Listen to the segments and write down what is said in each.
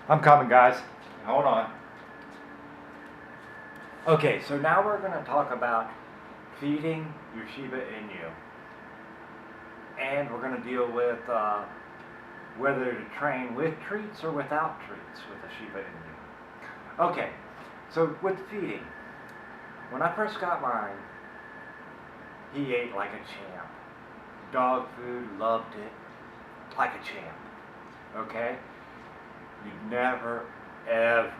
I'm coming, guys. Hold on. Okay, so now we're going to talk about feeding your Shiba Inu. And we're going to deal with whether to train with treats or without treats with a Shiba Inu. Okay, so with feeding, when I first got mine, he ate like a champ. Dog food, loved it, like a champ. Okay? You never, ever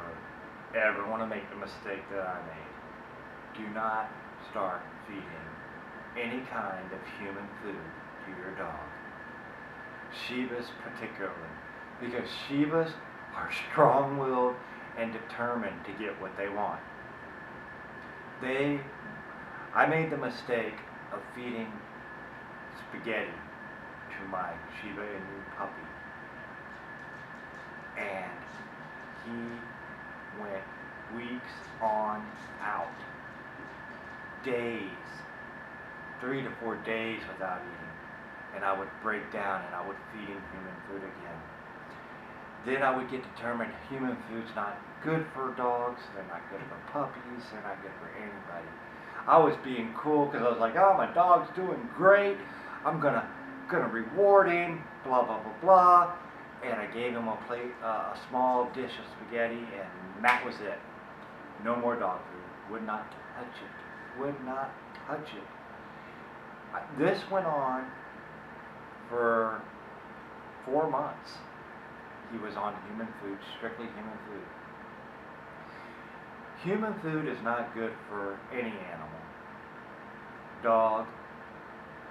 want to make the mistake that I made. Do not start feeding any kind of human food to your dog. Shibas particularly, because Shibas are strong-willed and determined to get what they want. I made the mistake of feeding spaghetti to my Shiba Inu puppy, and he went weeks on out, days, 3 to 4 days without eating, and I would break down and I would feed him human food again. Then I would get determined human food's not good for dogs, they're not good for puppies, they're not good for anybody. I was being cool because I was like, oh, my dog's doing great, I'm gonna reward him, blah, blah, blah, blah. And I gave him a plate, a small dish of spaghetti, and that was it. No more dog food. Would not touch it. Would not touch it. This went on for 4 months. He was on human food, strictly human food. Human food is not good for any animal. Dog,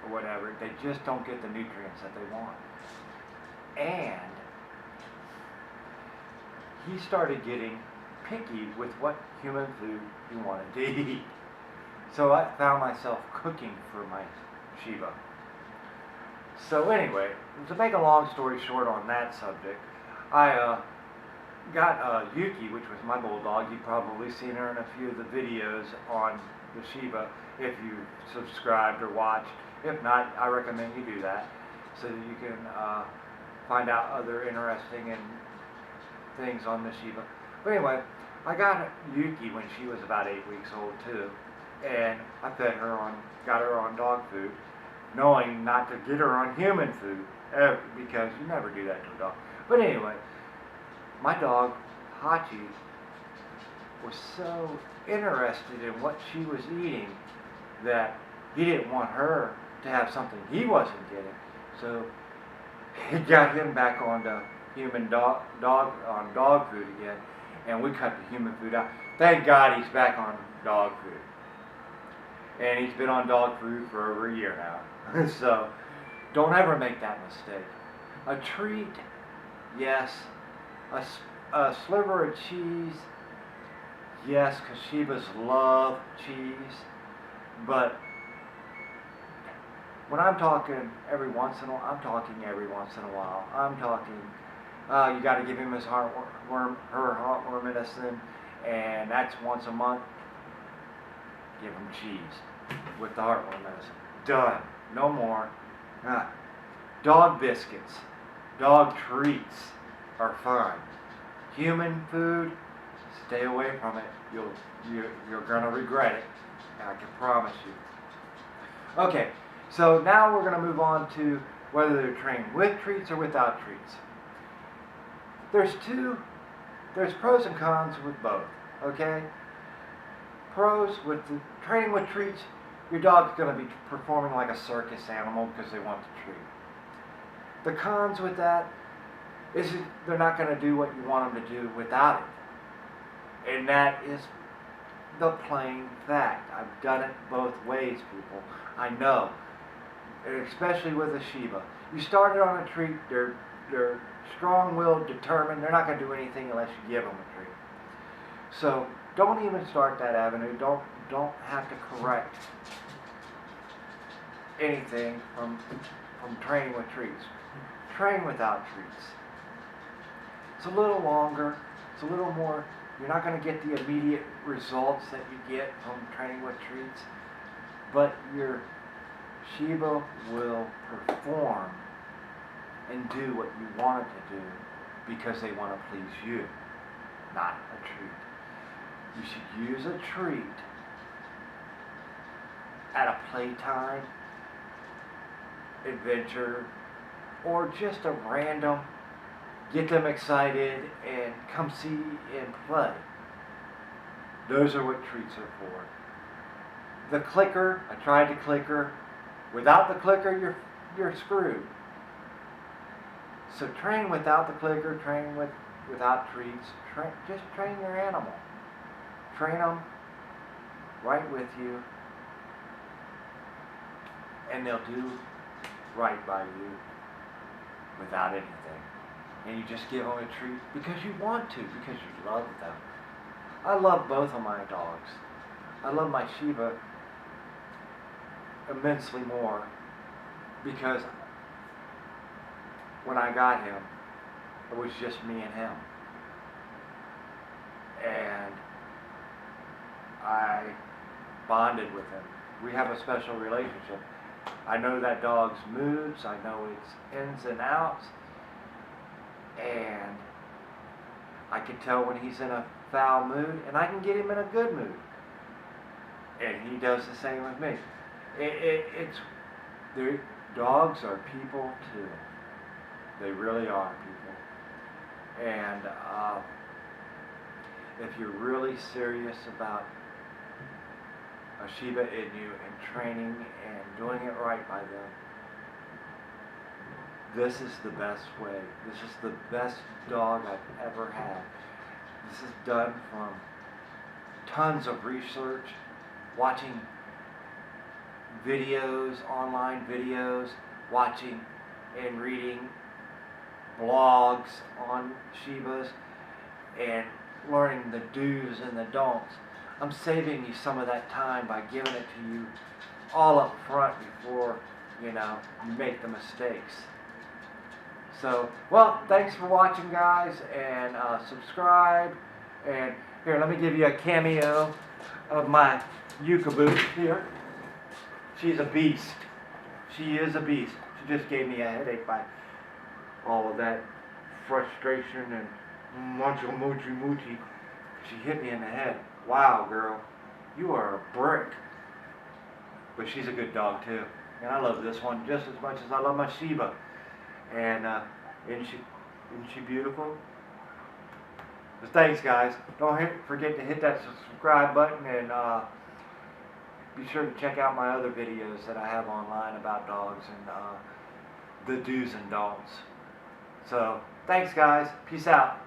or whatever. They just don't get the nutrients that they want. And he started getting picky with what human food he wanted to eat. So I found myself cooking for my Shiba. So anyway, to make a long story short on that subject, I got Yuki, which was my bulldog. You've probably seen her in a few of the videos on the Shiba if you subscribed or watched. If not, I recommend you do that so that you can find out other interesting things on the Shiba. But anyway, I got Yuki when she was about 8 weeks old too, and I got her on dog food, knowing not to get her on human food because you never do that to a dog. But anyway, my dog Hachi was so interested in what she was eating that he didn't want her to have something he wasn't getting, so he got him back onto dog food again, and we cut the human food out. Thank God he's back on dog food, and he's been on dog food for over a year now. So don't ever make that mistake. A treat, yes. A sliver of cheese, yes, because Shibas love cheese, but when I'm talking every once in a while, I'm talking every once in a while. I'm talking, you got to give him his her heartworm medicine, and that's once a month. Give him cheese with the heartworm medicine. Done. No more. Dog biscuits, dog treats are fine. Human food, stay away from it. You're gonna regret it. I can promise you. Okay. So now we're going to move on to whether they're trained with treats or without treats. There's pros and cons with both, okay? Pros, with the training with treats, your dog's going to be performing like a circus animal because they want the treat. The cons with that is that they're not going to do what you want them to do without it. And that is the plain fact. I've done it both ways, people. I know. Especially with a Shiba. You started on a treat, they're strong-willed, determined, they're not going to do anything unless you give them a treat. So don't even start that avenue. Don't have to correct anything from training with treats. Train without treats. It's a little longer, it's a little more, you're not going to get the immediate results that you get from training with treats, but your Shiba will perform and do what you want it to do because they want to please you, not a treat. You should use a treat at a playtime, adventure, or just a random, get them excited and come see and play. Those are what treats are for. The clicker, I tried the clicker. Without the clicker, you're screwed. So train without the clicker, train without treats. Just train your animal. Train them right with you, and they'll do right by you without anything. And you just give them a treat because you want to, because you love them. I love both of my dogs. I love my Shiba immensely more because when I got him, it was just me and him. And I bonded with him. We have a special relationship. I know that dog's moods, I know its ins and outs, and I can tell when he's in a foul mood, and I can get him in a good mood. And he does the same with me. Dogs are people too. They really are people. And if you're really serious about a Shiba Inu and training and doing it right by them, this is the best way. This is the best dog I've ever had. This is done from tons of research, watching videos, online videos, watching and reading blogs on Shibas, and learning the do's and the don'ts. I'm saving you some of that time by giving it to you all up front before, you make the mistakes. So, well, thanks for watching, guys, and subscribe. And here, let me give you a cameo of my Yucaboo here. She's a beast. She is a beast. She just gave me a headache by all of that frustration and mochi mochi. She hit me in the head. Wow, girl, you are a brick. But she's a good dog too, and I love this one just as much as I love my Shiba. And isn't she beautiful? But thanks, guys. Don't forget to hit that subscribe button, and be sure to check out my other videos that I have online about dogs and the do's and don'ts. So thanks, guys. Peace out.